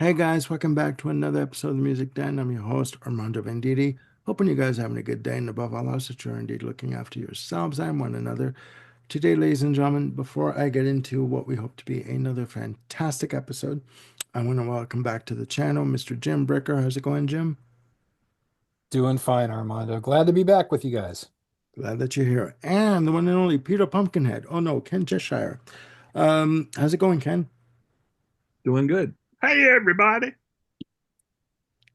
Hey guys, welcome back to another episode of the Music Den. I'm your host, Armando Venditti. Hoping you guys are having a good day, and above all else, that you're indeed looking after yourselves and one another. Today, ladies and gentlemen, before I get into what we hope to be another fantastic episode, I want to welcome back to the channel Mr. Jim Bricker. How's it going, Jim? Doing fine, Armando. Glad to be back with you guys. Glad that you're here. And the one and only Peter Pumpkinhead. Oh no, Ken Cheshire. How's it going, Ken? Doing good. Hey, everybody.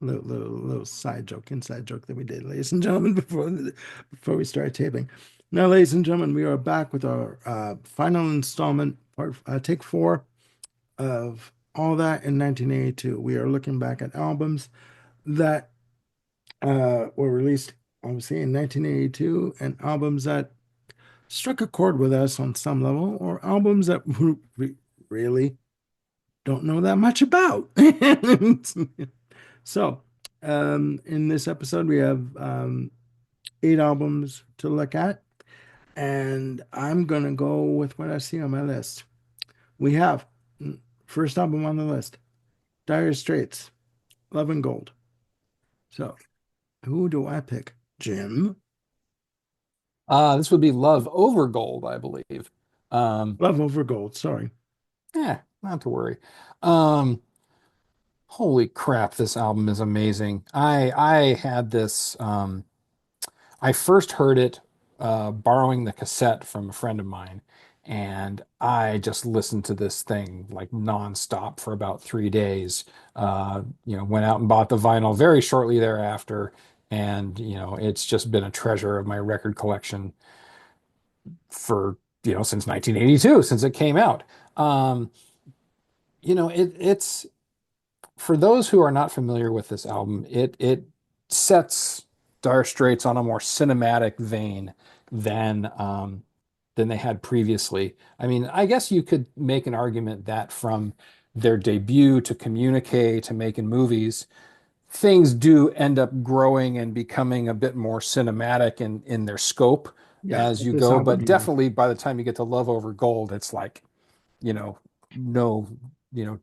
Little side joke, inside joke that we did, ladies and gentlemen, before we start taping. Now, ladies and gentlemen, we are back with our final installment, take four of All That in 1982. We are looking back at albums that were released, obviously, in 1982, and albums that struck a chord with us on some level, or albums that we really don't know that much about. So, in this episode, we have eight albums to look at, and I'm gonna go with what I see on my list. We have first album on the list, Dire Straits, Love and Gold. So, who do I pick? Jim? This would be Love Over Gold, I believe. Um, Love over Gold. Sorry. Not to worry. Um, Holy crap, this album is amazing. I had this I first heard it borrowing the cassette from a friend of mine, and I just listened to this thing like nonstop for about 3 days. Went out and bought the vinyl very shortly thereafter, and it's just been a treasure of my record collection for since 1982, since it came out. Um, it's for those who are not familiar with this album, it sets Dire Straits on a more cinematic vein than than they had previously. I mean, I guess you could make an argument that from their debut to Communique to making movies, things do end up growing and becoming a bit more cinematic in their scope Yeah, as but you this go. album, But yeah. definitely by the time you get to Love Over Gold, it's like, you know, no,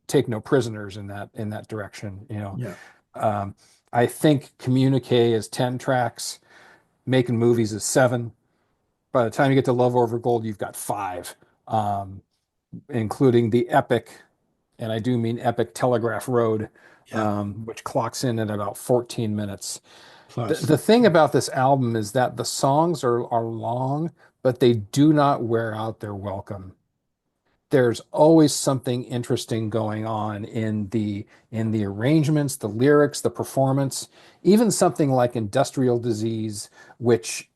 take no prisoners in that direction. Yeah. Um, I think Communique is 10 tracks, making movies is seven. By the time you get to Love Over Gold, you've got five, um, including the epic, and I do mean epic Telegraph Road, Yeah. which clocks in at about 14 minutes. The, Plus. the thing about this album is that the songs are long, but they do not wear out their welcome. There's always something interesting going on in the arrangements, the lyrics, the performance, even something like Industrial Disease, which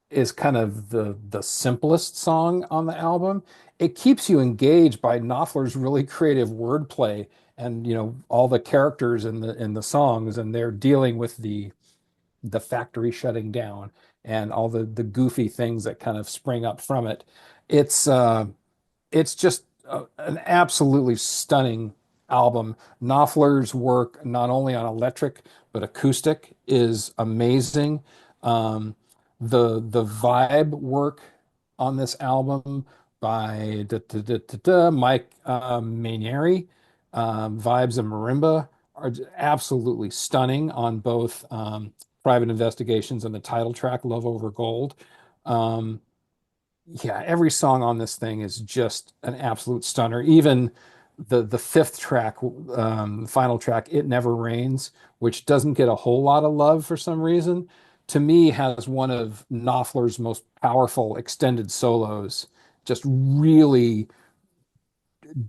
is kind of the simplest song on the album. It keeps you engaged by Knopfler's really creative wordplay and all the characters in the songs, and they're dealing with the factory shutting down and all the goofy things that kind of spring up from it. It's it's just an absolutely stunning album. Knopfler's work, not only on electric but acoustic, is amazing. Um, the vibe work on this album by Mike Mainieri, vibes and marimba are absolutely stunning on both Private Investigations and the title track Love Over Gold. Um, yeah, every song on this thing is just an absolute stunner. Even the fifth track, final track, It Never Rains, which doesn't get a whole lot of love for some reason, to me has one of Knopfler's most powerful extended solos, just really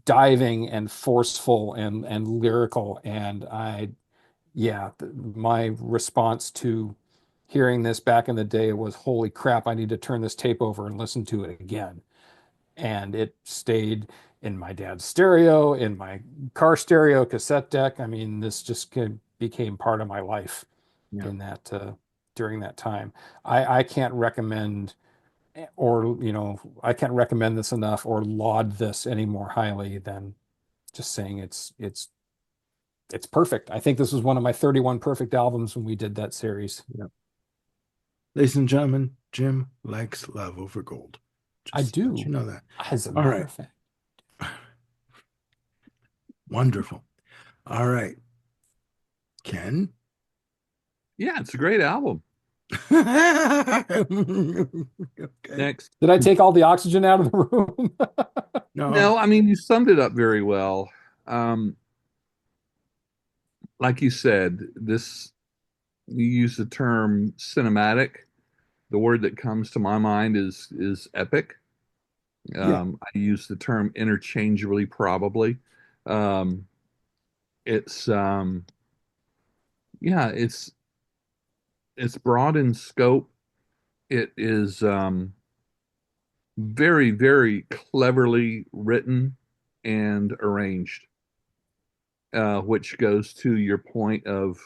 diving and forceful and lyrical. And my response to hearing this back in the day was, holy crap, I need to turn this tape over and listen to it again. And it stayed in my dad's stereo, in my car stereo, cassette deck. I mean, this just became part of my life Yeah. in that during that time. I can't recommend I can't recommend this enough or laud this any more highly than just saying it's perfect. I think this was one of my 31 perfect albums when we did that series. Yeah. Ladies and gentlemen, Jim likes Love over Gold. I Just to let do, you know that. as a All matter right. of fact. Wonderful. All right, Ken. Yeah, it's a great album. Okay. Next. Did I take all the oxygen out of the room? No. No, I mean, you summed it up very well. Um, like you said, you use the term cinematic. The word that comes to my mind is epic. Yeah. I use the term interchangeably, probably. Um, it's yeah, it's broad in scope. It is very, very cleverly written and arranged, which goes to your point of,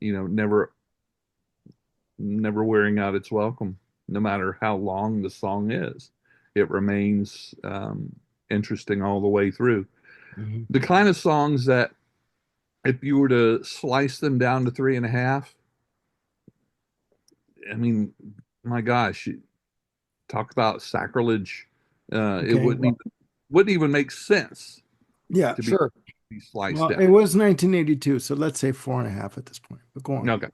never wearing out its welcome, no matter how long the song is. It remains interesting all the way through. Mhm. The kind of songs that, if you were to slice them down to three and a half, I mean, my gosh, talk about sacrilege. It Okay. Well, wouldn't even make sense yeah. to Sure. be sliced Well, down. it was 1982, so let's say four and a half at this point. But go on. Okay.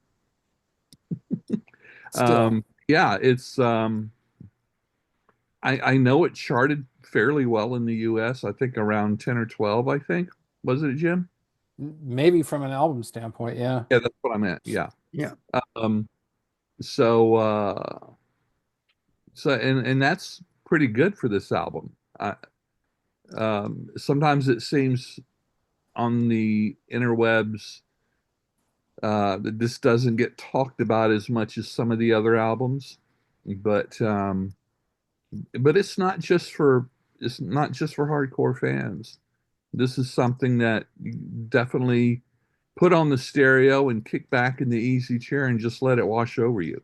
Still. Yeah, it's I know it charted fairly well in the US. I think around 10 or 12, I think. Was it, Jim? Maybe from an album standpoint, yeah. Yeah, that's what I meant. Yeah. Yeah. Um so and that's pretty good for this album. Sometimes it seems on the interwebs that this doesn't get talked about as much as some of the other albums, but it's not just for hardcore fans. This is something that you definitely put on the stereo and kick back in the easy chair and just let it wash over you.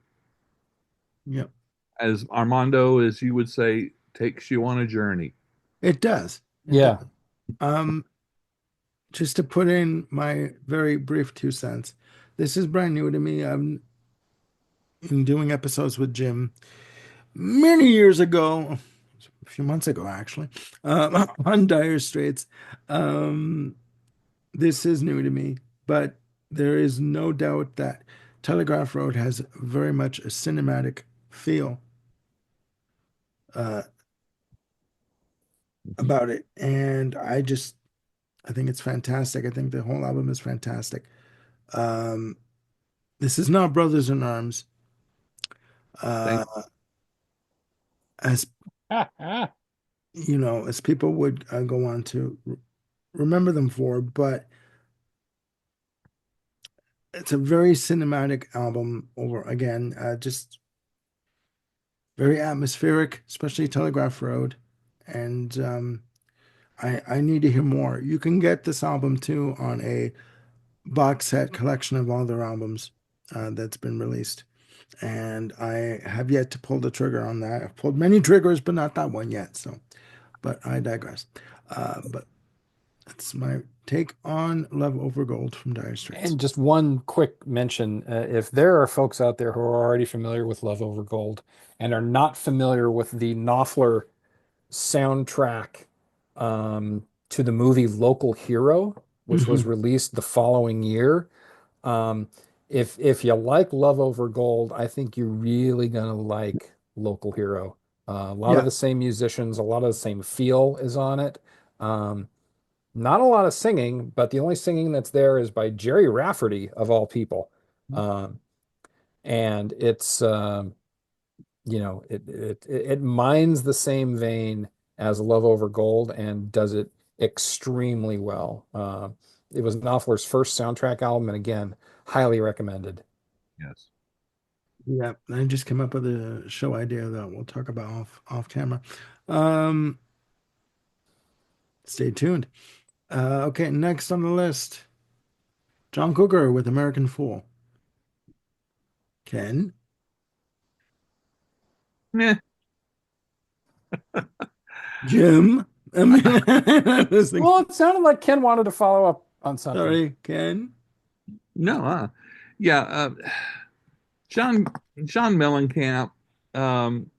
Yeah. As Armando, as you would say, takes you on a journey. It does. It Yeah. does. Um, just to put in my very brief 2 cents, this is brand new to me. I'm in doing episodes with Jim many years ago, a few months ago actually, on Dire Straits. Um, this is new to me, but there is no doubt that Telegraph Road has very much a cinematic feel uh, about it, and I think it's fantastic. I think the whole album is fantastic. Um, this is not Brothers in Arms, Thank as as people would go on to remember them for, but it's a very cinematic album over again, just very atmospheric, especially Telegraph Road. And I need to hear more. You can get this album too on a box set collection of all their albums that's been released. And I have yet to pull the trigger on that. I've pulled many triggers, but not that one yet. So, but I digress. But that's my take on Love Over Gold from Dire Straits. And just one quick mention, if there are folks out there who are already familiar with Love Over Gold and are not familiar with the Knopfler soundtrack to the movie Local Hero, which was Mhm. released the following year, um, if you like Love Over Gold, I think you're really gonna like Local Hero. A lot of Yeah. the same musicians, a lot of the same feel is on it. Um, not a lot of singing, but the only singing that's there is by Jerry Rafferty of all people. Um, and it's it mines the same vein as Love Over Gold and does it extremely well. It was Knopfler's first soundtrack album, and again, highly recommended. Yes. Yeah, I just came up with a show idea that we'll talk about off camera. Um, stay tuned. Okay, next on the list, John Cougar with American Fool. Ken, Meh. Jim. I mean, I was Well, thinking, it sounded like Ken wanted to follow up on something. sorry, Ken. No, yeah, John John Mellencamp, um,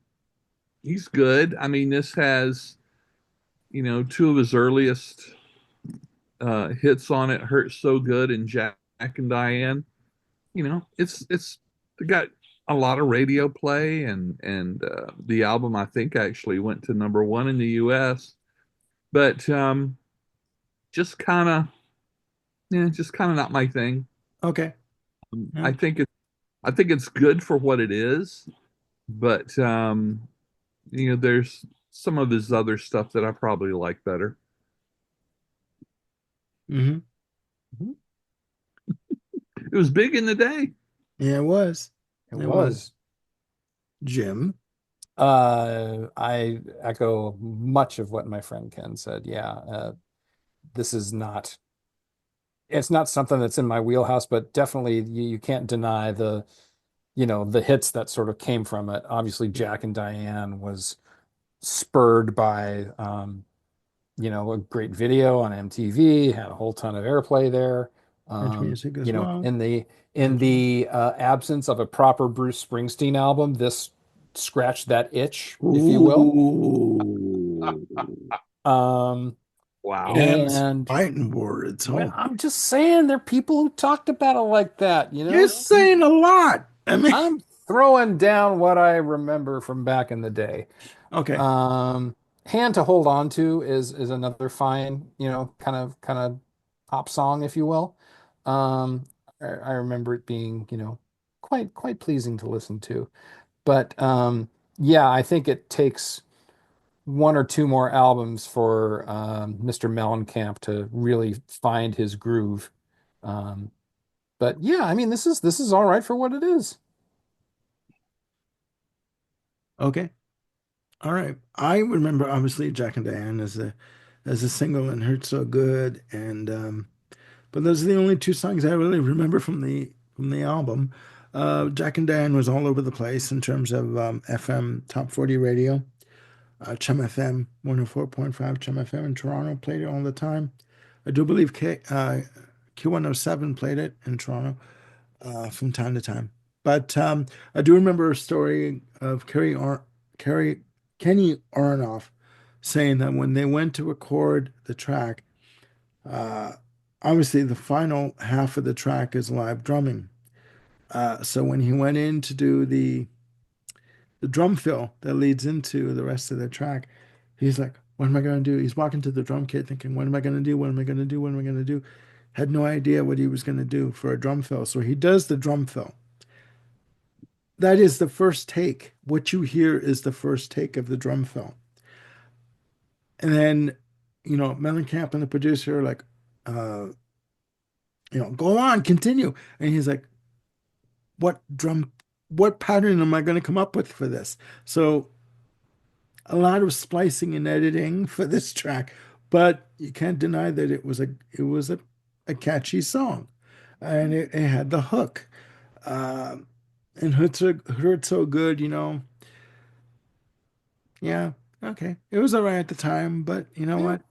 he's good. I mean, this has, two of his earliest hits on it, "Hurt So Good" and "Jack and Diane." It's got a lot of radio play, and the album I think actually went to number one in the U.S. But just kind of, yeah, just kind of not my thing. Okay. I Yeah. think I think it's good for what it is, but there's some of his other stuff that I probably like better. Hmm. It was big in the day. Yeah, it was. It It was. was. Jim. I echo much of what my friend Ken said. Yeah, this is not, it's not something that's in my wheelhouse, but definitely you can't deny the hits that sort of came from it. Obviously, Jack and Diane was spurred by, a great video on MTV, had a whole ton of airplay there. Country Um, music you as know, well. in the in Country. the absence of a proper Bruce Springsteen album, this scratched that itch, if you will. Ooh. Um, Wow. Cam's and fighting words. well, Oh, I'm just saying there are people who talked about it like that, you you're know? saying a lot. I mean, I'm throwing down what I remember from back in the day. okay. Um, Hand to Hold On To is another fine, kind of pop song, if you will. Um, I remember it being, quite pleasing to listen to. But yeah, I think it takes one or two more albums for Mr. Mellencamp to really find his groove. Um, but yeah, I mean, this is all right for what it is. Okay. All right. I remember obviously Jack and Diane as a single and Hurt So Good and but those are the only two songs I really remember from the album. Jack and Diane was all over the place in terms of FM top 40 radio. Chum FM 104.5 Chum FM in Toronto played it all the time. I do believe Q107 played it in Toronto from time to time. But I do remember a story of Carrie Kenny Aronoff saying that when they went to record the track, uh, obviously the final half of the track is live drumming. So when he went in to do the drum fill that leads into the rest of the track, he's like, "What am I going to do?" He's walking to the drum kit thinking, "What am I going to do? What am I going to do? What am I going to do?" Had no idea what he was going to do for a drum fill. So he does the drum fill. That is the first take. What you hear is the first take of the drum fill. And then, Mellencamp and the producer are like, uh, go on, continue. And he's like, what drum, what pattern am I going to come up with for this? So a lot of splicing and editing for this track, but you can't deny that it was a catchy song, and it had the hook. Um, and hurt so good, Yeah, okay. It was all right at the time, but you know Yeah. what?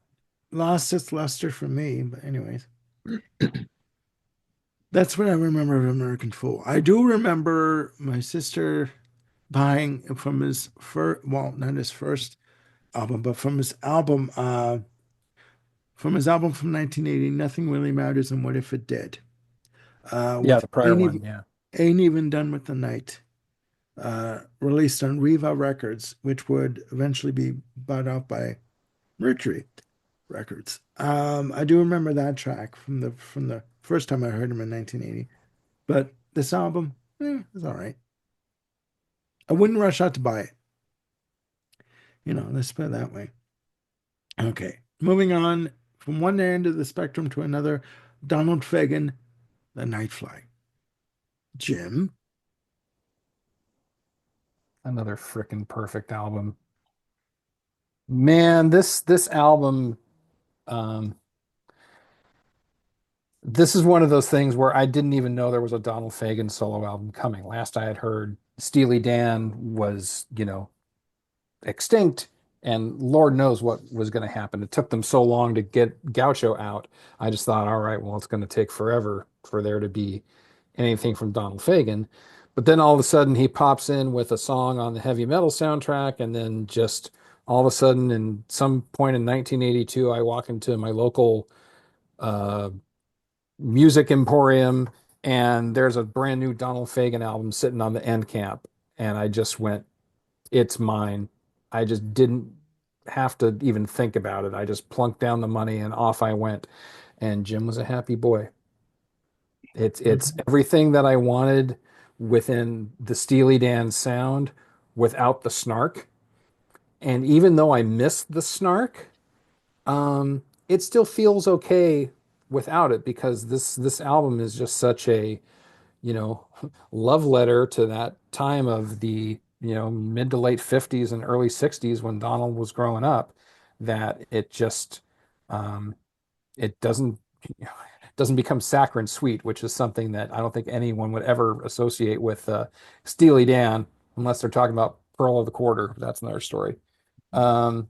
Lost its luster for me. But anyways, that's what I remember of American Fool. I do remember my sister buying from his first, well, not his first album, but from his album from 1980, Nothing Really Matters and What If It Did? Yeah, With the prior one. Yeah. Ain't Even Done with the Night, released on Riva Records, which would eventually be bought out by Mercury Records. I do remember that track from the first time I heard him in 1980. But this album, it's all right. I wouldn't rush out to buy it. Let's put it that way. Okay, moving on from one end of the spectrum to another. Donald Fagen, The Nightfly. Jim. Another freaking perfect album. Man, this album, um, this is one of those things where I didn't even know there was a Donald Fagen solo album coming. Last I had heard, Steely Dan was, extinct, and Lord knows what was going to happen. It took them so long to get Gaucho out. I just thought, all right, well, it's going to take forever for there to be anything from Donald Fagen. But then all of a sudden he pops in with a song on the heavy metal soundtrack, and then just all of a sudden, in some point in 1982, I walk into my local uh, music emporium, and there's a brand new Donald Fagen album sitting on the end cap, and I just went, it's mine. I just didn't have to even think about it. I just plunked down the money and off I went. And Jim was a happy boy. It's Mhm. everything that I wanted within the Steely Dan sound without the snark. And even though I miss the snark, it still feels okay without it because this album is just such a, you know, love letter to that time of the, mid to late 50s and early 60s when Donald was growing up, that it just um, it doesn't become saccharine sweet, which is something that I don't think anyone would ever associate with Steely Dan unless they're talking about Pearl of the Quarter. That's another story. Um,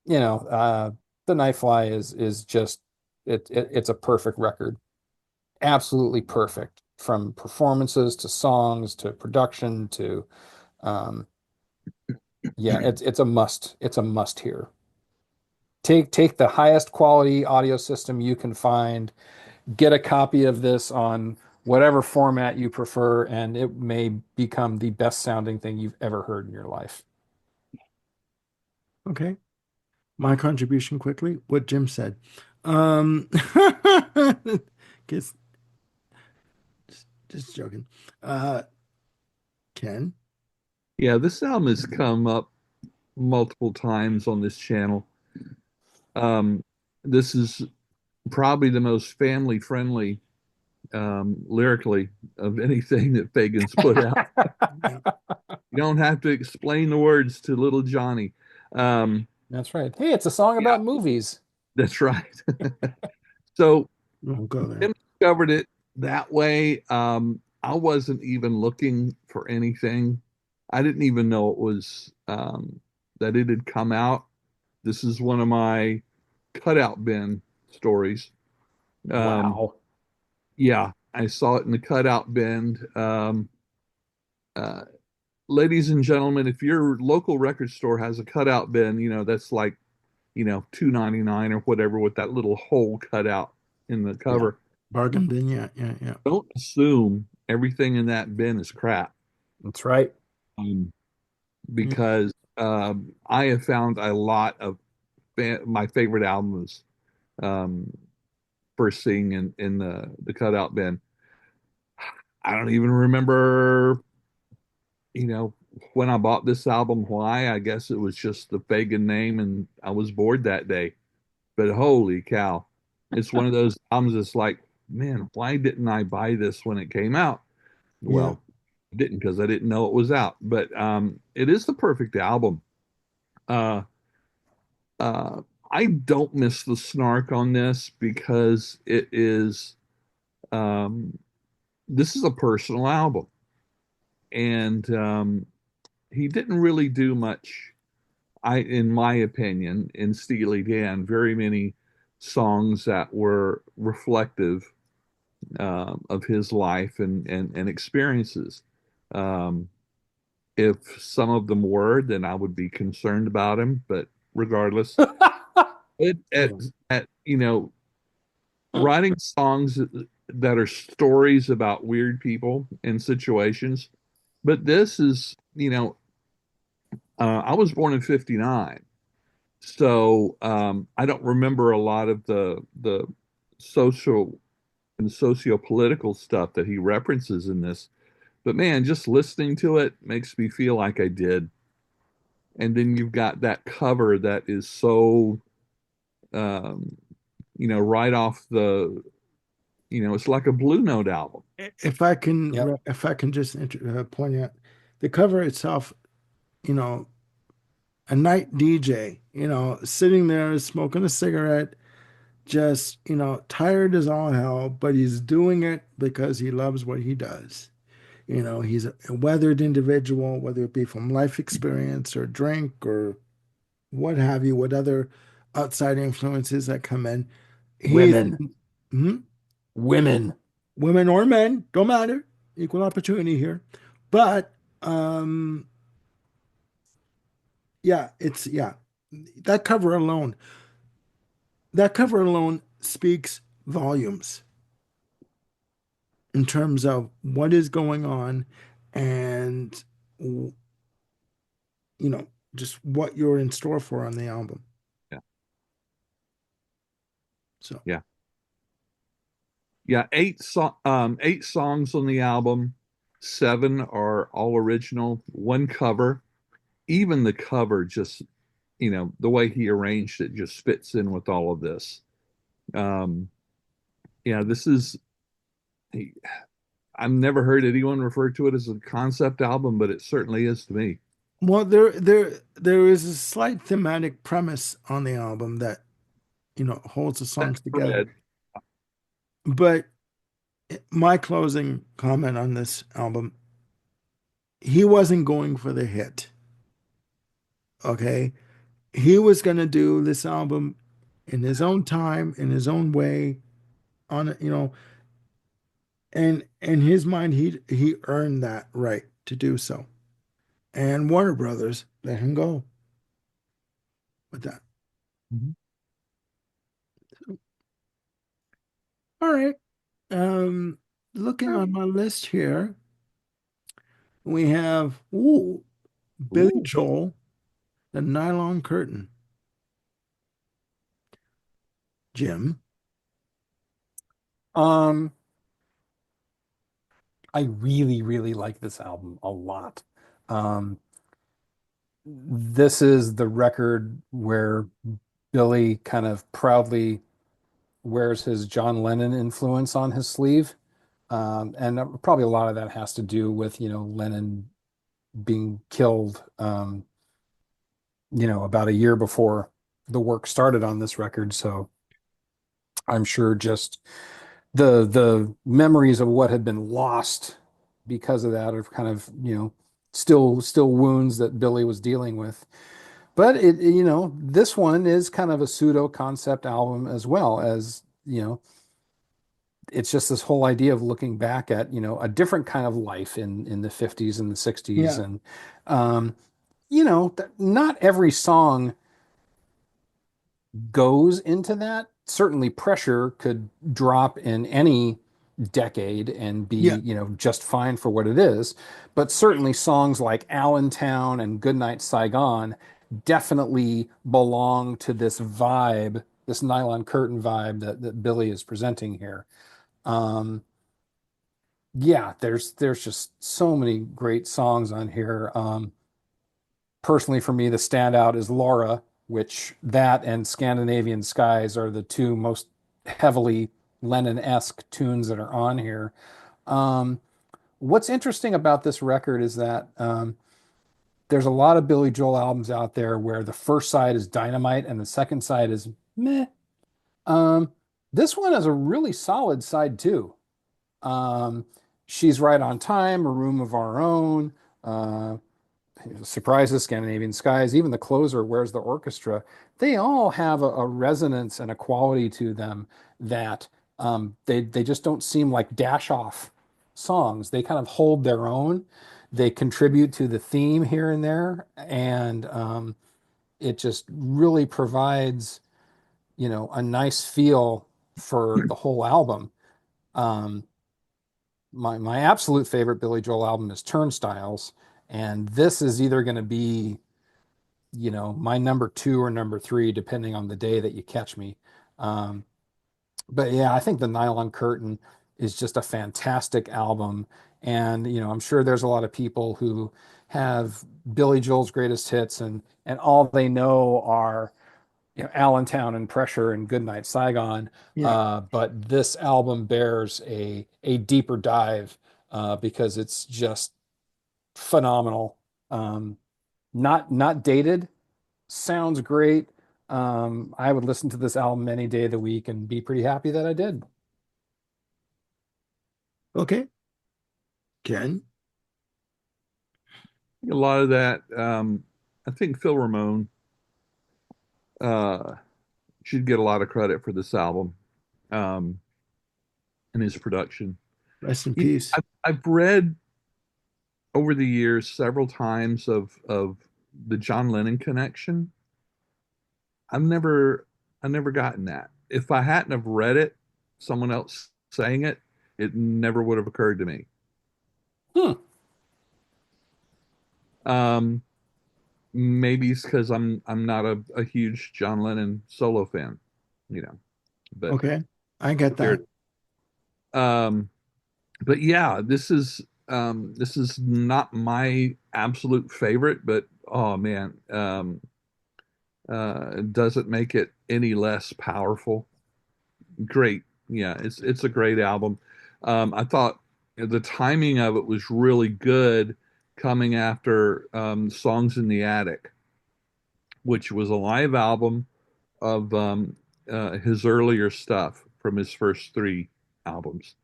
you know, The Night Fly is just it's a perfect record. Absolutely perfect from performances to songs to production to um yeah, it's a must. It's a must here. Take the highest quality audio system you can find, get a copy of this on whatever format you prefer, and it may become the best sounding thing you've ever heard in your life. Okay. My contribution quickly, what Jim said. Guess just joking. Uh, Ken. Yeah, this album has come up multiple times on this channel. This is probably the most family friendly lyrically of anything that Fagan's put out. Yeah. You don't have to explain the words to little Johnny. Um, That's right. Hey, it's a song yeah, about movies. that's right. So Won't go there. Tim discovered it that way. I wasn't even looking for anything. I didn't even know it was that it had come out. This is one of my cutout bin stories. Um, Wow. yeah, I saw it in the cutout bin. Uh, Ladies and gentlemen, if your local record store has a cutout bin, that's like, $2.99 or whatever with that little hole cut out in the Yeah. cover. Bargain bin. Yeah. Yeah. Yeah. Don't assume everything in that bin is crap. That's right. Um, Yeah. because I have found a lot of my favorite albums um, first seeing in the cutout bin. I don't even remember, you know, when I bought this album, why. I guess it was just the Fagan name and I was bored that day. But holy cow, it's one of those albums that's like, man, why didn't I buy this when it came out? Yeah. Well, I didn't because I didn't know it was out. But it is the perfect album. Uh, uh, I don't miss the snark on this because um, this is a personal album, and he didn't really do much. In my opinion, in Steely Dan, very many songs that were reflective of his life and experiences. Um, if some of them were, then I would be concerned about him. But regardless, it, Yeah. at writing songs that are stories about weird people and situations. But this is, I was born in '59, so I don't remember a lot of the social and socio-political stuff that he references in this. But man, just listening to it makes me feel like I did. And then you've got that cover that is so, um, right off it's like a Blue Note album. Yep. If I can just point out the cover itself, you know, a night DJ, sitting there smoking a cigarette, just, tired as all hell, but he's doing it because he loves what he does. He's a weathered individual, whether it be from life experience or drink or what have you, what other outside influences that come in. He's Women. hmm, Women. women or men, don't matter, equal opportunity here. But yeah, that cover alone. that cover alone speaks volumes in terms of what is going on and you know, just what you're in store for on the album. Yeah. So, Yeah. Yeah, eight songs on the album. Seven are all original, one cover. Even the cover just, the way he arranged it just fits in with all of this. Um, yeah, this is I've never heard anyone refer to it as a concept album, but it certainly is to me. well, there is a slight thematic premise on the album that, holds the That songs together. thread, But my closing comment on this album, he wasn't going for the hit. Okay. He was going to do this album in his own time, in his own way, on it, and in his mind, he earned that right to do so. And Warner Brothers let him go with that. Mhm. All right. Um, Looking on my list here, we have Billy Ooh. Joel, The Nylon Curtain. Jim. Um, I really, really like this album a lot. Um, this is the record where Billy kind of proudly wears his John Lennon influence on his sleeve. And probably a lot of that has to do with, Lennon being killed, about a year before the work started on this record. So I'm sure just the memories of what had been lost because of that are kind of, still wounds that Billy was dealing with. But this one is kind of a pseudo concept album as well as, it's just this whole idea of looking back at, a different kind of life in the 50s and the 60s. Yeah. And um, not every song goes into that. Certainly pressure could drop in any decade and Yeah. be, just fine for what it is. But certainly songs like Allentown and Goodnight Saigon definitely belong to this vibe, this nylon curtain vibe that Billy is presenting here. Um, yeah, there's just so many great songs on here. Personally, for me, the standout is Laura, which that and Scandinavian Skies are the two most heavily Lennon-esque tunes that are on here. Um, what's interesting about this record is that there's a lot of Billy Joel albums out there where the first side is dynamite and the second side is meh. Um, this one has a really solid side too. Um, She's Right on Time, A Room of Our Own, uh, Surprises, Scandinavian Skies, even the closer, Where's the Orchestra? They all have a resonance and a quality to them that they just don't seem like dash off songs. They kind of hold their own. They contribute to the theme here and there, and it just really provides, a nice feel for the whole album. Um, my absolute favorite Billy Joel album is Turnstiles, and this is either going to be, my number two or number three, depending on the day that you catch me. Um, but yeah, I think the Nylon Curtain is just a fantastic album, and I'm sure there's a lot of people who have Billy Joel's greatest hits, and all they know are Allentown and Pressure and Goodnight Saigon. Yeah. But this album bears a deeper dive because it's just phenomenal. Um, not dated, sounds great. I would listen to this album any day of the week and be pretty happy that I did. Okay. Ken. A lot of that, I think Phil Ramone uh, should get a lot of credit for this album um, and his production. Rest in peace. I've read over the years several times of the John Lennon connection. I've never I never gotten that. If I hadn't have read it, someone else saying it, it never would have occurred to me. Hmm. Um, Maybe it's because I'm not a huge John Lennon solo fan, you know. But Okay, I get here, that. um, but yeah, this is not my absolute favorite, but oh man, it doesn't make it any less powerful. Great, yeah, it's a great album. I thought the timing of it was really good, coming after Songs in the Attic, which was a live album of his earlier stuff from his first three albums.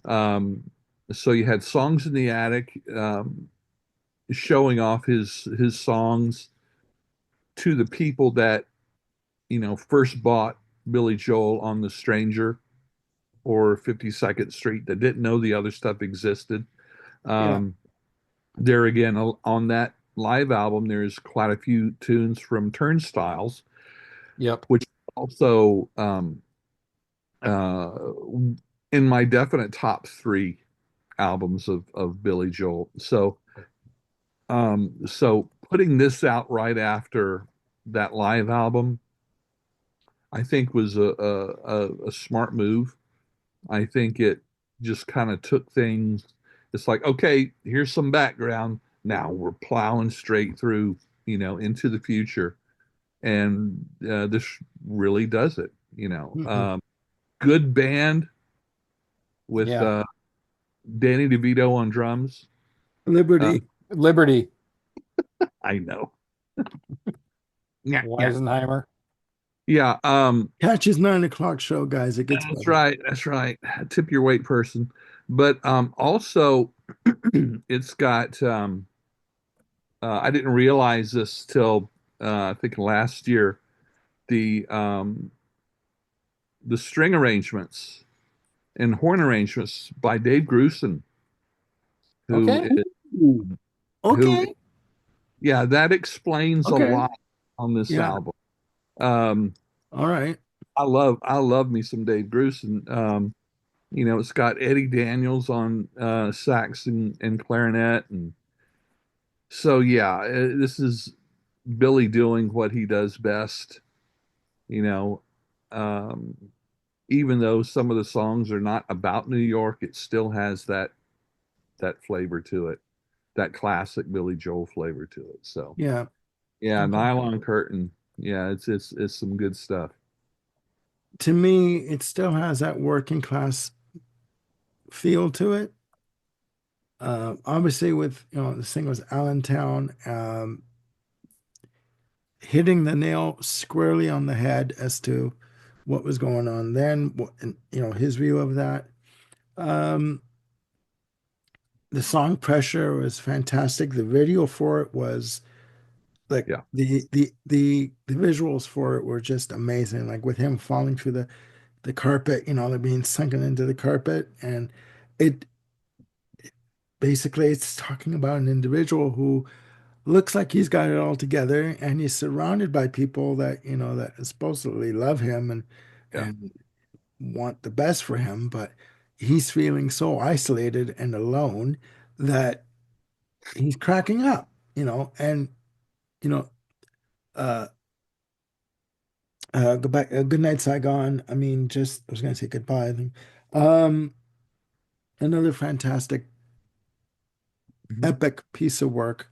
Um, so you had Songs in the Attic, showing off his songs to the people that first bought Billy Joel on The Stranger or 52nd Street, that didn't know the other stuff existed. Yeah, Um, there again, on that live album, there's quite a few tunes from Turnstiles, Yep. which also uh, in my definite top three albums of Billy Joel. So putting this out right after that live album, I think was a smart move. I think it just kind of took things. It's like, okay, here's some background. Now we're plowing straight through, into the future, and this really does it. mm-mm. Good band with Yeah. Danny DeVito on drums. Uh, Liberty. Liberty, I know. Yeah, yeah, Weisenheimer. yeah. Catch his 9 o'clock show, guys. It gets That's better. right. That's right. Tip your weight person. But also, it's got. I didn't realize this till I think last year. The the string arrangements and horn arrangements by Dave Grusin, who Okay. is Ooh. who. Okay. Yeah, that explains a Okay. lot on this Yeah. album. Um, All right. I love me some Dave Grusin. It's got Eddie Daniels on sax and clarinet, and so yeah, this is Billy doing what he does best. You know, um, Even though some of the songs are not about New York, it still has that flavor to it, that classic Billy Joel flavor to it. So Yeah. yeah, Okay. Nylon Curtain, yeah, it's some good stuff. To me, it still has that working class feel to it. Obviously, with the singles Allentown, hitting the nail squarely on the head as to what was going on then, and his view of that. Um, the song Pressure was fantastic. The video for it was like Yeah, the visuals for it were just amazing. Like with him falling through the carpet, like being sunken into the carpet, and it basically it's talking about an individual who looks like he's got it all together, and he's surrounded by people that that supposedly love him yeah, and want the best for him, but he's feeling so isolated and alone that he's cracking up, and you know, uh, go back, Good Night Saigon. I mean, just I was gonna say goodbye. I think. Um, Another fantastic, mhm, epic piece of work.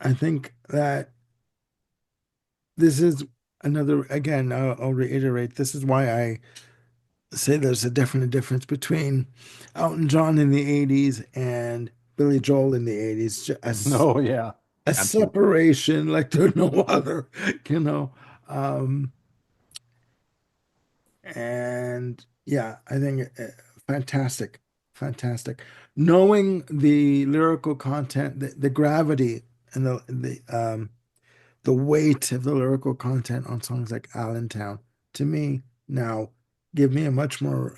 I think that this is another. Again, I'll reiterate. This is why I say there's a definite difference between Elton John in the '80s and Billy Joel in the '80s. Oh yeah. A absolutely. separation like there's no other, you know. Um, and yeah, I think fantastic, fantastic. Knowing the lyrical content, the gravity and the weight of the lyrical content on songs like Allentown, to me now give me a much more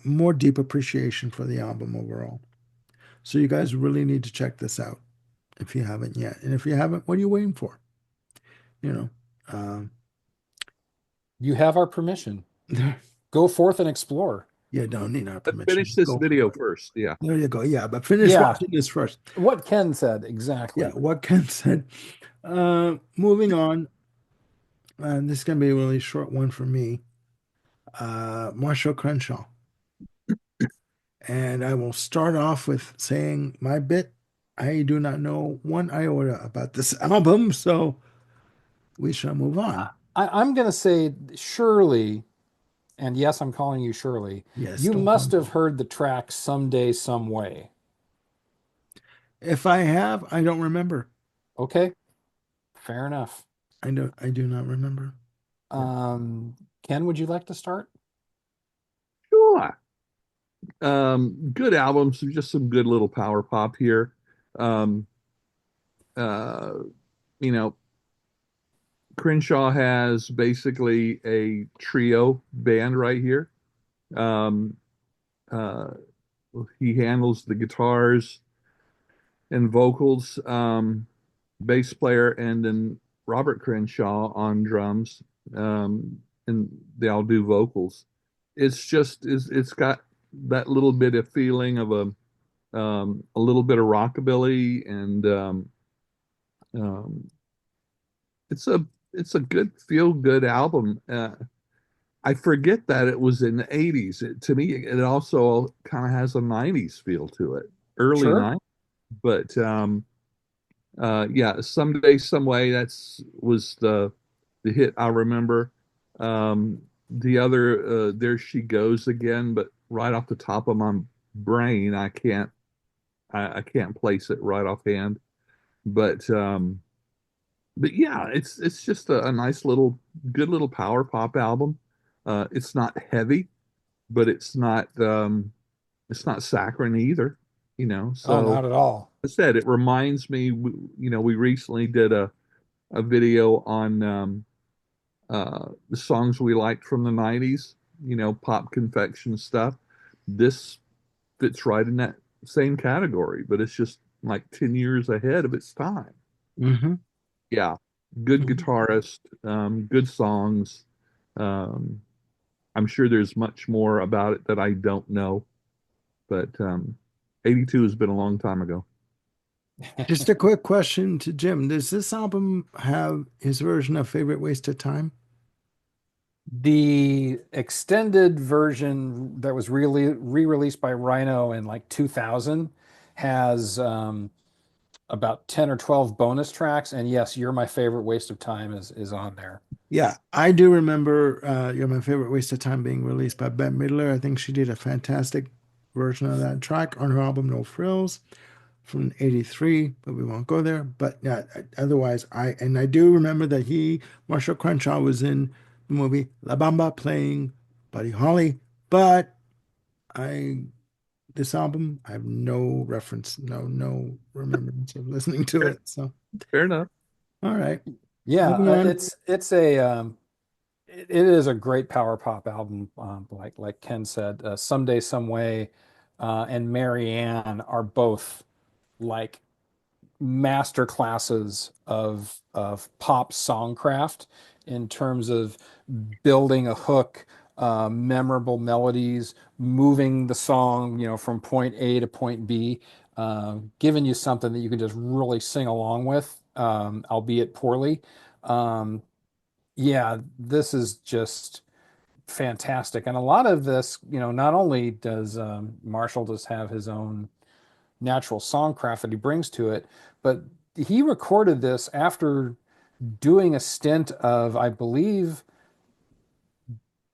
more deep appreciation for the album overall. So you guys really need to check this out if you haven't yet. And if you haven't, what are you waiting for? You know. Um, You have our permission. Go forth and explore. You don't need our Let's permission. finish this Go video for it. first. Yeah. There you go. Yeah, but finish Yeah, watching this first. what Ken said, Yeah, exactly. what Ken said. Moving on, and this is gonna be a really short one for me. Marshall Crenshaw. And I will start off with saying my bit. I do not know one iota about this album, so we shall move on. I'm going to say, Shirley, and yes, I'm calling you Shirley, Yes, you don't call must me. have heard the track Someday, Some Way. If I have, I don't remember. Okay, fair enough. I do not remember. Yeah. Ken, would you like to start? Sure. Good albums, just some good little power pop here. Um, uh, you know, Crenshaw has basically a trio band right here. Um, uh, he handles the guitars and vocals, bass player, and then Robert Crenshaw on drums, and they all do vocals. It's got that little bit of feeling of a little bit of rockabilly, and um, it's a good feel good album. I forget that it was in the 80s. To me, it also kind of has a 90s feel to it, early Sure. 90s. But yeah, someday, some way. That's was the hit I remember. The other, there she goes again, but right off the top of my brain, I can't place it right offhand. But but yeah, it's just a nice little, good little power pop album. It's not heavy, but it's not saccharine either, you know. Oh, So not at all. I said it reminds me, you know, we recently did a video on the songs we liked from the 90s, you know, pop confection stuff. This fits right in that same category, but it's just like 10 years ahead of its time. Hmm. Yeah, good Hmm. guitarist, good songs. Um, I'm sure there's much more about it that I don't know, but 82 has been a long time ago. Just a quick question to Jim. Does this album have his version of Favorite Waste of Time? The extended version that was really re-released by Rhino in like 2000 has about 10 or 12 bonus tracks. And yes, You're My Favorite Waste of Time is on there. Yeah, I do remember You're My Favorite Waste of Time being released by Bette Midler. I think she did a fantastic version of that track on her album No Frills from '83, but we won't go there. But yeah, otherwise, I do remember that Marshall Crenshaw, was in the movie La Bamba playing Buddy Holly. But I, this album, I have no reference, no remembrance of listening to Fair, it. So, fair enough. all right, Yeah, moving on. it's a it is a great power pop album. Like Ken said, Someday, Some Way, and Marianne are both like master classes of pop songcraft in terms of building a hook, memorable melodies, moving the song, you know, from point A to point B, giving you something that you can just really sing along with, albeit poorly. Um, yeah, this is just fantastic. And a lot of this, you know, not only does Marshall just have his own natural songcraft that he brings to it, but he recorded this after doing a stint of, I believe,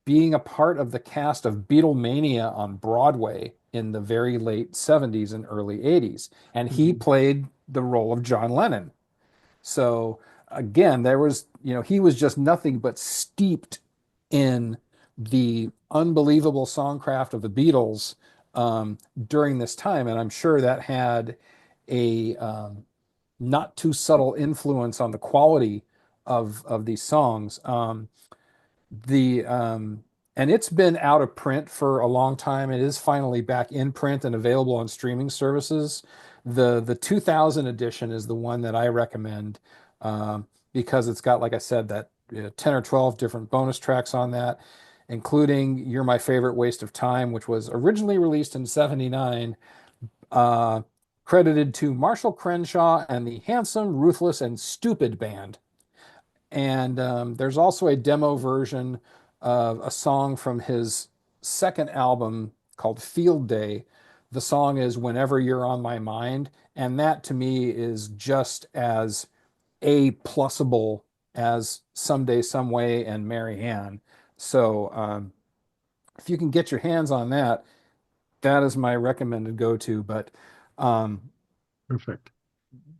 being a part of the cast of Beatlemania on Broadway in the very late 70s and early 80s. And he Mhm. played the role of John Lennon. So again, there was, you know, he was just nothing but steeped in the unbelievable songcraft of the Beatles during this time, and I'm sure that had a not too subtle influence on the quality of these songs. The And it's been out of print for a long time. It is finally back in print and available on streaming services. The 2000 edition is the one that I recommend because it's got, like I said, 10 or 12 different bonus tracks on that, including You're My Favorite Waste of Time, which was originally released in 79, uh, credited to Marshall Crenshaw and the Handsome, Ruthless, and Stupid Band. And there's also a demo version of a song from his second album called Field Day. The song is Whenever You're on My Mind. And that to me is just as A plusable as Someday, Some Way and Mary Ann. So if you can get your hands on that, that is my recommended go-to. But um, Perfect.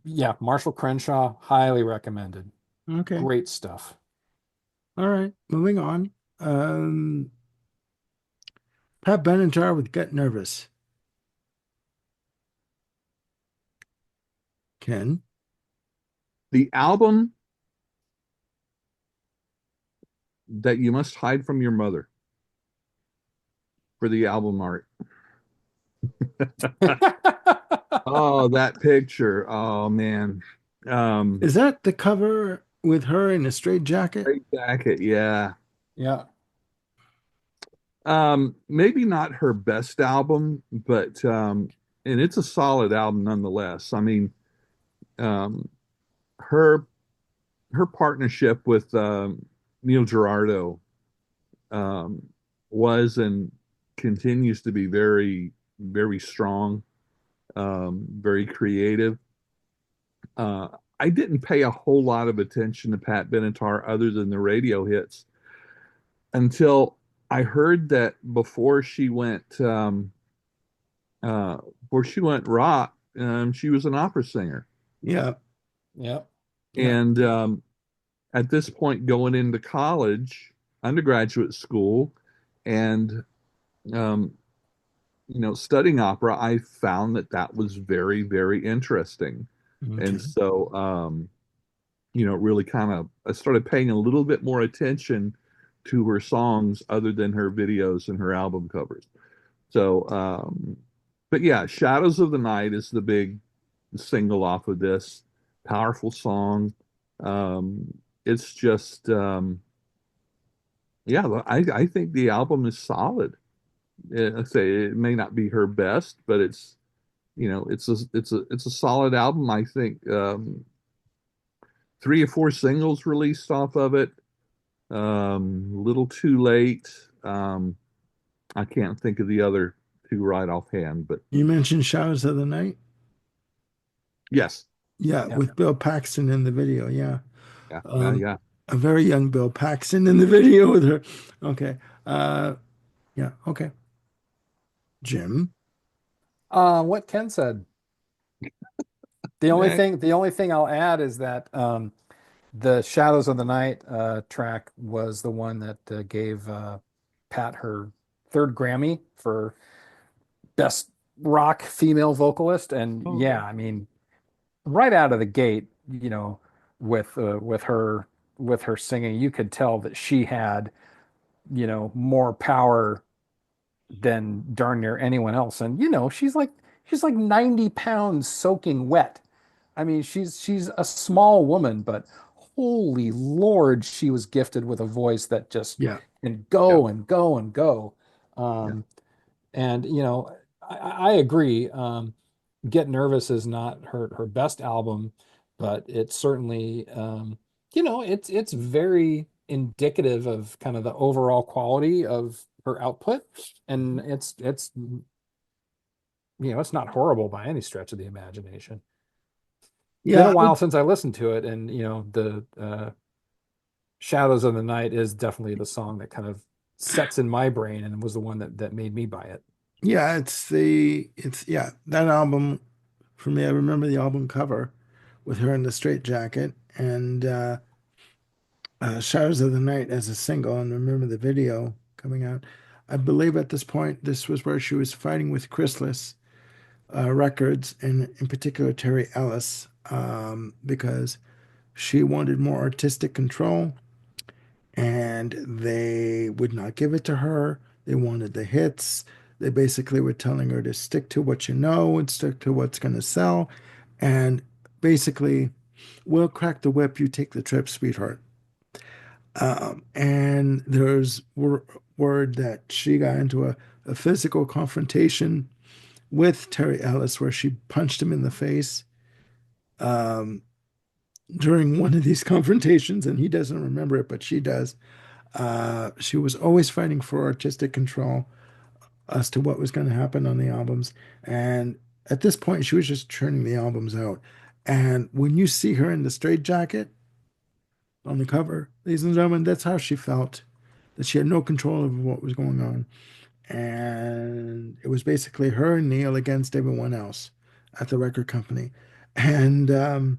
yeah, Marshall Crenshaw, highly recommended. Okay. Great stuff. All right. Moving on. Pat Benatar with Get Nervous. Ken. The album that you must hide from your mother for the album art. Oh, that picture. Oh man. Is that the cover with her in a straight jacket? Great jacket, yeah. Yeah. Maybe not her best album, but and it's a solid album nonetheless. I mean, um her her partnership with Neil Girardo um was and continues to be very, very strong, very creative. Uh, I didn't pay a whole lot of attention to Pat Benatar other than the radio hits until I heard that before she went rock, she was an opera singer, Yeah. Yeah. Yeah. and at this point, going into college, undergraduate school, and um, studying opera, I found that that was very, very interesting, and Okay. so really kind of I started paying a little bit more attention to her songs other than her videos and her album covers. So, but yeah, Shadows of the Night is the big single off of this. Powerful song. It's just, yeah, I think the album is solid. I say it may not be her best, but it's a solid album. I think three or four singles released off of it. Little Too Late. I can't think of the other two right offhand, but You mentioned Shadows of the Night? yes, Yeah, Yeah. with Bill Paxton in the video. Yeah. yeah, yeah, Um, yeah. a very young Bill Paxton in the video with her. Okay. Uh, yeah. Okay. Jim. What Ken said. Next. The only thing I'll add is that the Shadows of the Night track was the one that gave Pat her third Grammy for Best Rock Female Vocalist. And Oh, yeah, I mean, right out of the gate, with her singing, you could tell that she had, more power than darn near anyone else. And she's like 90 pounds soaking wet. I mean, she's a small woman, but holy Lord, she was gifted with a voice that just Yeah. can yeah, go and go and go. yeah, Um, and I agree. Get Nervous is not her best album, but it's certainly it's very indicative of kind of the overall quality of her output, and it's not horrible by any stretch of the imagination. Been Yeah. a while since I listened to it, and the Shadows of the Night is definitely the song that kind of sets in my brain and was the one that made me buy it. Yeah. Yeah, that album for me. I remember the album cover with her in the straight jacket and Shadows of the Night as a single, and remember the video coming out. I believe at this point, this was where she was fighting with Chrysalis Records, and in particular Terry Ellis, because she wanted more artistic control, and they would not give it to her. They wanted the hits. They basically were telling her to stick to what you know and stick to what's going to sell, and basically, we'll crack the whip, you take the trip, sweetheart. And there's word that she got into a physical confrontation with Terry Ellis where she punched him in the face um, during one of these confrontations, and he doesn't remember it, but she does. She was always fighting for artistic control as to what was going to happen on the albums. And at this point, she was just churning the albums out. And when you see her in the straitjacket on the cover, ladies and gentlemen, that's how she felt, that she had no control over what was going on. And it was basically her and Neil against everyone else at the record company. And a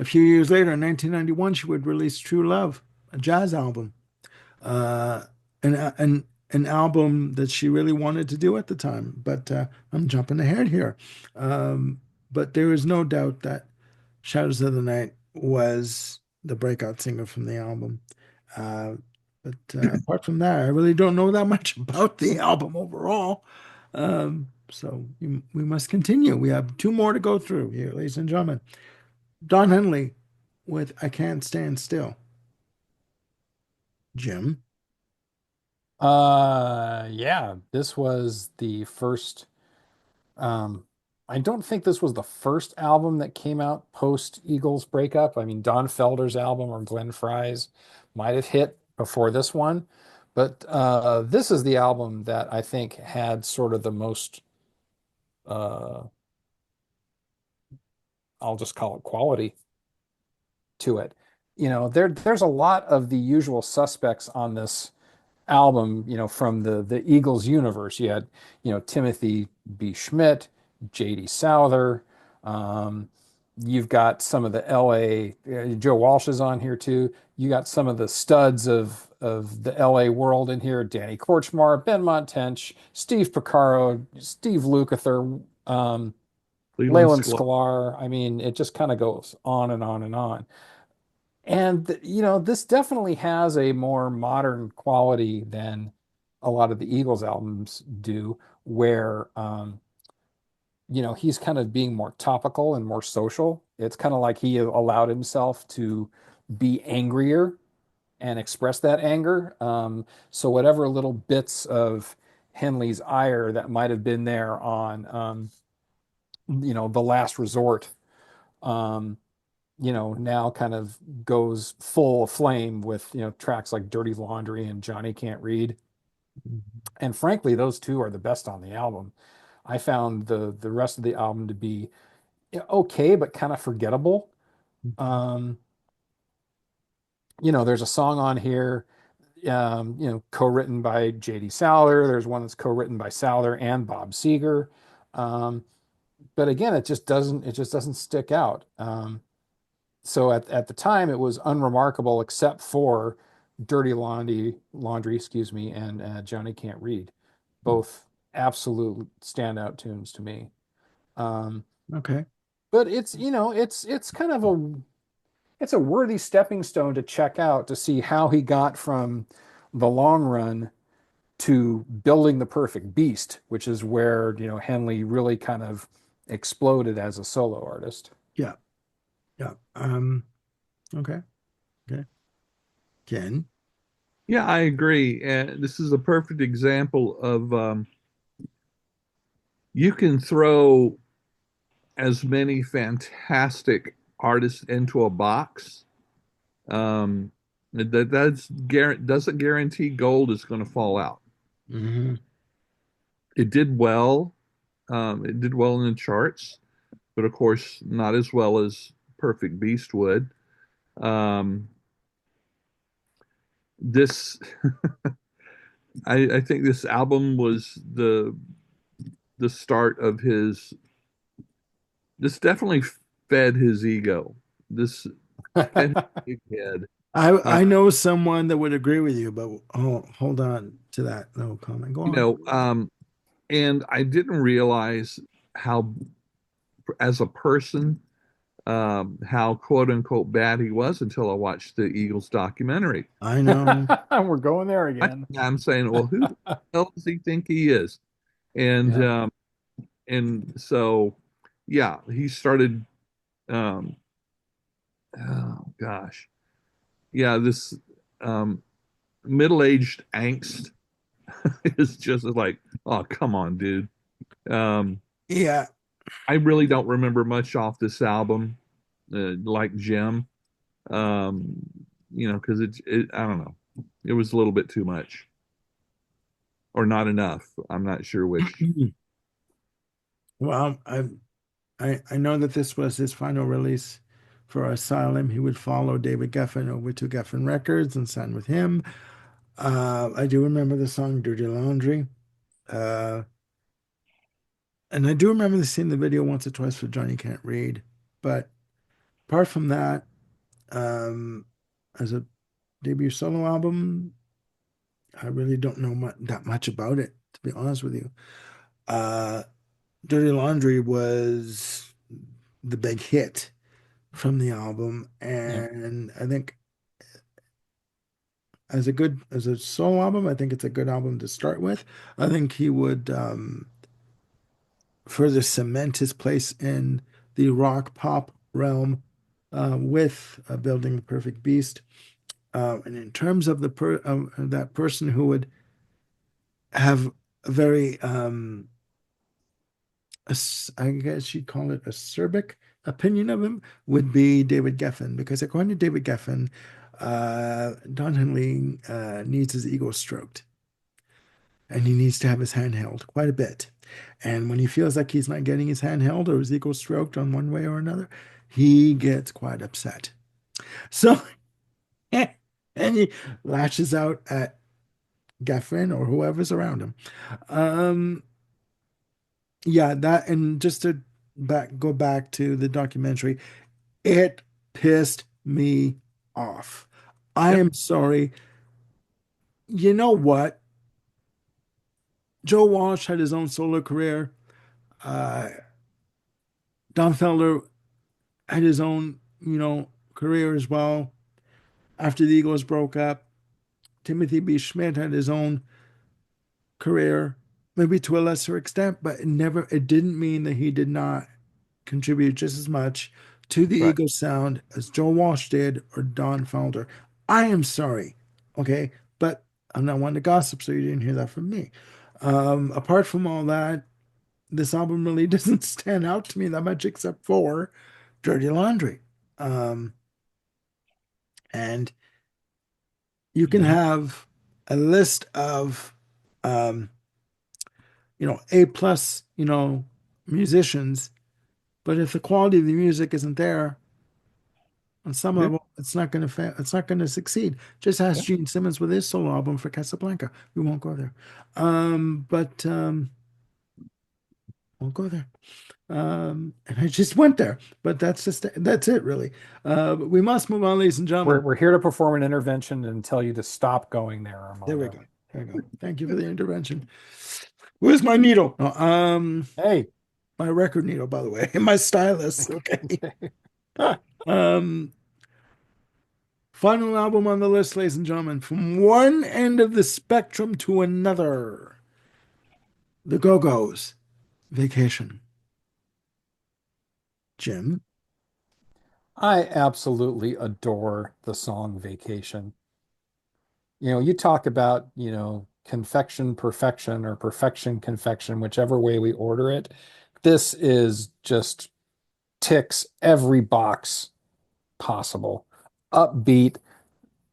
few years later, in 1991, she would release True Love, a jazz album, uh, an album that she really wanted to do at the time. But I'm jumping ahead here. Um, but there is no doubt that Shadows of the Night was the breakout single from the album. Uh, but apart from that, I really don't know that much about the album overall. So we must continue. We have two more to go through here, ladies and gentlemen. Don Henley with I Can't Stand Still. Jim. Yeah, this was the first. Um, I don't think this was the first album that came out post Eagles breakup. I mean, Don Felder's album or Glenn Fry's might have hit before this one, but this is the album that I think had sort of the most, uh, I'll just call it quality to it. There's a lot of the usual suspects on this album, from the Eagles universe. You had, Timothy B. Schmidt, J.D. Souther. Um, you've got some of the L.A. Joe Walsh is on here too. You got some of the studs of the L.A. world in here: Danny Korchmar, Ben Montench, Steve Porcaro, Steve Lukather, Leland Leyland Sklar. Sklar. I mean, it just kind of goes on and on and on. And this definitely has a more modern quality than a lot of the Eagles albums do, where he's kind of being more topical and more social. It's kind of like he allowed himself to be angrier and express that anger. So whatever little bits of Henley's ire that might have been there on The Last Resort, um, now kind of goes full flame with, tracks like Dirty Laundry and Johnny Can't Read. And frankly, those two are the best on the album. I found the rest of the album to be okay, but kind of forgettable. Um, there's a song on here, co-written by J.D. Souther. There's one that's co-written by Souther and Bob Seger. Um, but again, it just doesn't stick out. So at the time it was unremarkable except for Dirty Laundry, excuse me, and Johnny Can't Read, both absolute standout tunes to me. Um, Okay. but it's kind of a worthy stepping stone to check out to see how he got from the long run to building the perfect beast, which is where Henley really kind of exploded as a solo artist. Yeah. Yeah. Okay. Okay. Ken. Yeah, I agree. And this is a perfect example of you can throw as many fantastic artists into a box. Doesn't guarantee gold is going to fall out. Hmm. It did well. It did well in the charts, but of course not as well as Perfect Beast would. Um, this I think this album was the start of his. This definitely fed his ego. This fed his big head. Uh, I know someone that would agree with you, but hold on to that little comment. Go you on. know, and I didn't realize how, as a person, how quote unquote bad he was until I watched the Eagles documentary. I know. We're going there again. I'm saying, well, who the hell does he think he is? And Yeah. so, yeah, he started. Um, oh gosh, yeah, this um, middle-aged angst is just like, oh, come on, dude. Um, Yeah. I really don't remember much off this album, like Jim. Um, because I don't know, it was a little bit too much or not enough. I'm not sure which. Well, I know that this was his final release for Asylum. He would follow David Geffen over to Geffen Records and sign with him. I do remember the song Dirty Laundry. Uh, and I do remember seeing the video once or twice for Johnny Can't Read. But apart from that, um, as a debut solo album, I really don't know that much about it, to be honest with you. Uh, Dirty Laundry was the big hit from the album, Yeah. and I think as a solo album, I think it's a good album to start with. I think he would further cement his place in the rock pop realm with Building the Perfect Beast. And in terms of that person who would have a very I guess you'd call it acerbic opinion of him would be David Geffen, because according to David Geffen, Don Henley needs his ego stroked, and he needs to have his hand held quite a bit. And when he feels like he's not getting his hand held or his ego stroked on one way or another, he gets quite upset. So, and he lashes out at Geffen or whoever's around him. Um, yeah, that, and just to go back to the documentary, it pissed me off. I Yep. am sorry. You know what? Joe Walsh had his own solo career. Uh, Don Felder had his own, career as well. After the Eagles broke up, Timothy B. Schmidt had his own career, maybe to a lesser extent, but it didn't mean that he did not contribute just as much to the Right. Eagles sound as Joe Walsh did or Don Felder. I am sorry, okay, but I'm not one to gossip, so you didn't hear that from me. Apart from all that, this album really doesn't stand out to me that much except for Dirty Laundry. Um, and you can Mhm. have a list of um, A plus, musicians, but if the quality of the music isn't there, on some Yeah. level, it's not gonna succeed. Just ask Yeah. Gene Simmons with his solo album for Casablanca. We won't go there. But won't go there. And I just went there, but that's it really. But we must move on, ladies and We're gentlemen. we're here to perform an intervention and tell you to stop going there, There we Armando. go. There we go. Thank you for the intervention. Where's my needle? No, Hey. my record needle, by the way, and my stylus. Okay. Um, Final album on the list, ladies and gentlemen, from one end of the spectrum to another. The Go-Go's, Vacation. Jim. I absolutely adore the song Vacation. You talk about, confection perfection or perfection confection, whichever way we order it. This is just ticks every box possible. Upbeat,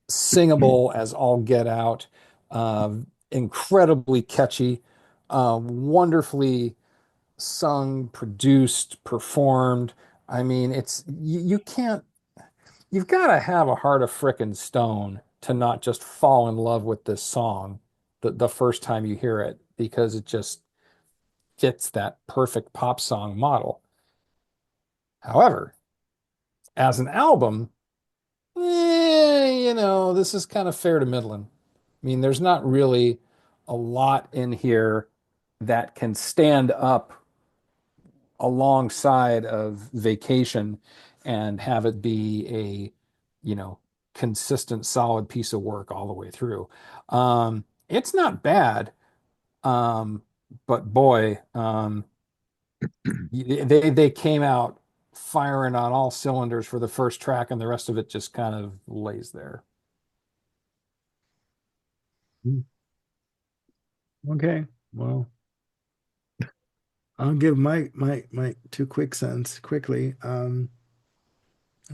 singable as all get out, uh, incredibly catchy, wonderfully sung, produced, performed. I mean, you can't, you've got to have a heart of frickin' stone to not just fall in love with this song the first time you hear it, because it just fits that perfect pop song model. However, as an album, this is kind of fair to middling. I mean, there's not really a lot in here that can stand up alongside of Vacation and have it be a, consistent, solid piece of work all the way through. It's not bad, um, but boy, they came out firing on all cylinders for the first track, and the rest of it just kind of lays there. Mm. Okay. Well, I'll give my two quick cents quickly. And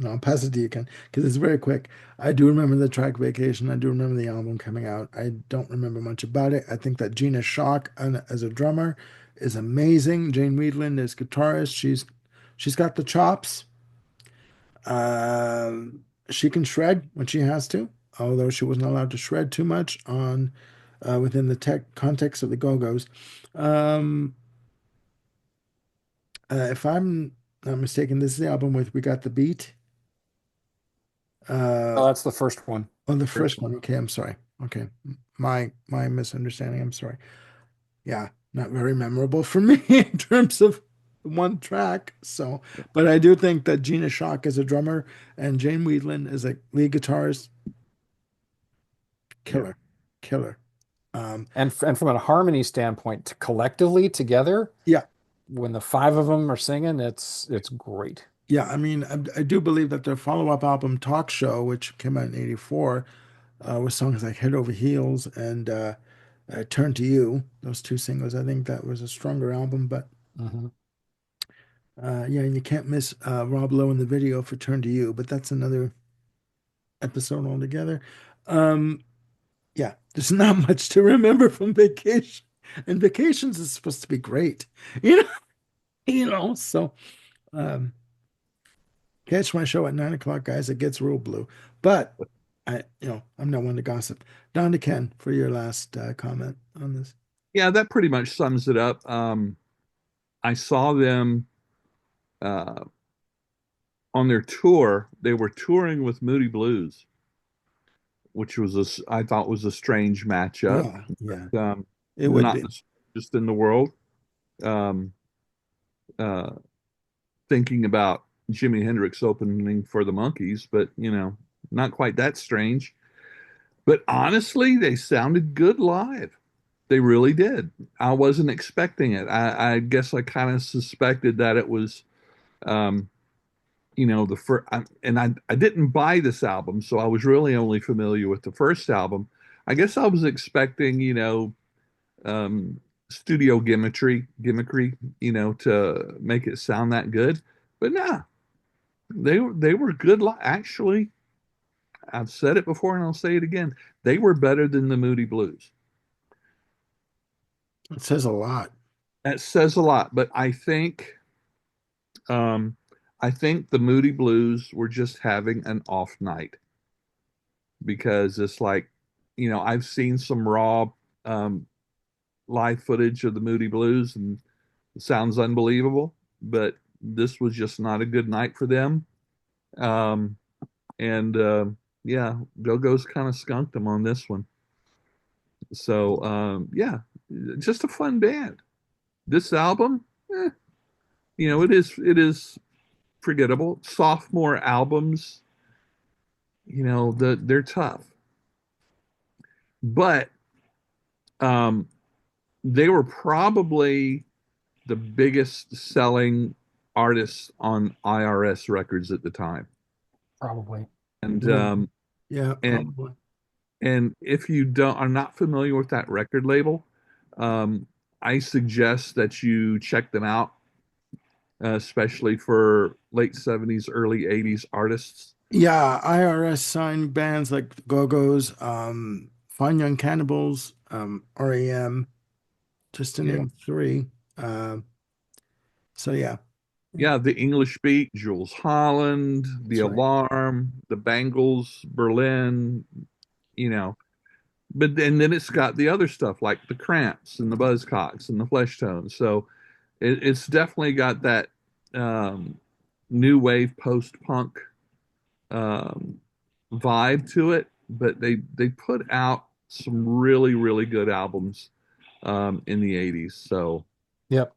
I'll pass it to you, Ken, because it's very quick. I do remember the track Vacation. I do remember the album coming out. I don't remember much about it. I think that Gina Shock as a drummer is amazing. Jane Wiedlin is guitarist. She's got the chops. She can shred when she has to, although she wasn't allowed to shred too much on within the tech context of the Go-Go's. Um, if I'm not mistaken, this is the album with We Got the Beat. Uh, Oh, that's the first one. On the First first one. one, okay, I'm sorry. Okay, my misunderstanding. I'm sorry. Yeah, not very memorable for me in terms of one track. So, but I do think that Gina Shock is a drummer and Jane Wiedlin is a lead guitarist. Yeah. Killer, killer. Um, And from a harmony standpoint, collectively together, yeah, when the five of them are singing, it's great. yeah. I mean, I do believe that their follow-up album Talk Show, which came out in '84, with songs like Head Over Heels and Turn to You, those two singles, I think that was a stronger album, but. Hmm. Yeah, and you can't miss Rob Lowe in the video for Turn to You, but that's another episode altogether. Um, yeah, there's not much to remember from Vacation. And Vacations is supposed to be great. You know, so um catch my show at 9 o'clock, guys. It gets real blue. But I'm not one to gossip. Down to Ken for your last comment on this. Yeah, that pretty much sums it up. I saw them uh, on their tour. They were touring with Moody Blues, which was I thought was a strange matchup. Yeah, yeah, it would Not be. the strangest in the world. Um, uh, Thinking about Jimi Hendrix opening for the Monkees, but not quite that strange. But honestly, they sounded good live. They really did. I wasn't expecting it. I guess I kind of suspected that it was, um, the first, and I didn't buy this album, so I was really only familiar with the first album. I guess I was expecting, um, studio gimmickry, to make it sound that good. But nah, they were good. Actually, I've said it before and I'll say it again. They were better than the Moody Blues. It says a lot. That says a lot, but um, I think the Moody Blues were just having an off night because it's like, I've seen some raw um, live footage of the Moody Blues and it sounds unbelievable, but this was just not a good night for them. Um, and yeah, Go-Go's kind of skunked them on this one. So yeah, just a fun band. This album, eh, it is forgettable. Sophomore albums, they're tough, but um, they were probably the biggest selling artists on IRS records at the time. Probably. And Yeah, yeah, and probably. and if you don't are not familiar with that record label, um, I suggest that you check them out, especially for late '70s, early '80s artists. Yeah, IRS signed bands like the Go-Go's, Fine Young Cannibals, REM, just to Yeah. name three. Um, so yeah, Yeah, the English Beat, Jules Holland, The that's right. Alarm, the Bangles, Berlin, you know. But then it's got the other stuff like the Cramps and the Buzzcocks and the Fleshtones. So it's definitely got that um, new wave post punk um, vibe to it. But they put out some really really good albums in the '80s. So Yep.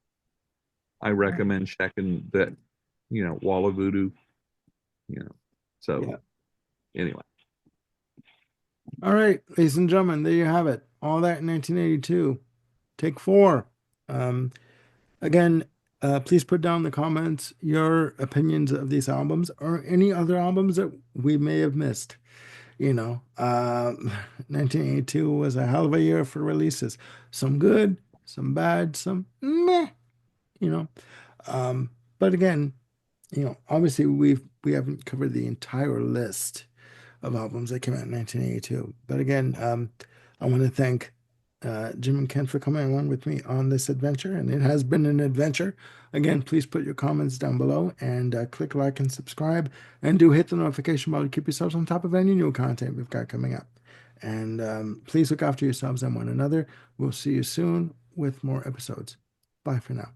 I recommend checking that. Wall of Voodoo. You know. So Yeah. anyway, All right, ladies and gentlemen, there you have it. All that in 1982. Take four. Um, Again, please put down in the comments your opinions of these albums or any other albums that we may have missed. You know, 1982 was a hell of a year for releases. Some good, some bad, some meh. You know, um, but again, obviously we haven't covered the entire list of albums that came out in 1982. But again, I want to thank Jim and Ken for coming along with me on this adventure, and it has been an adventure. Again, please put your comments down below and click like and subscribe, and do hit the notification bell to keep yourselves on top of any new content we've got coming up. And please look after yourselves and one another. We'll see you soon with more episodes. Bye for now.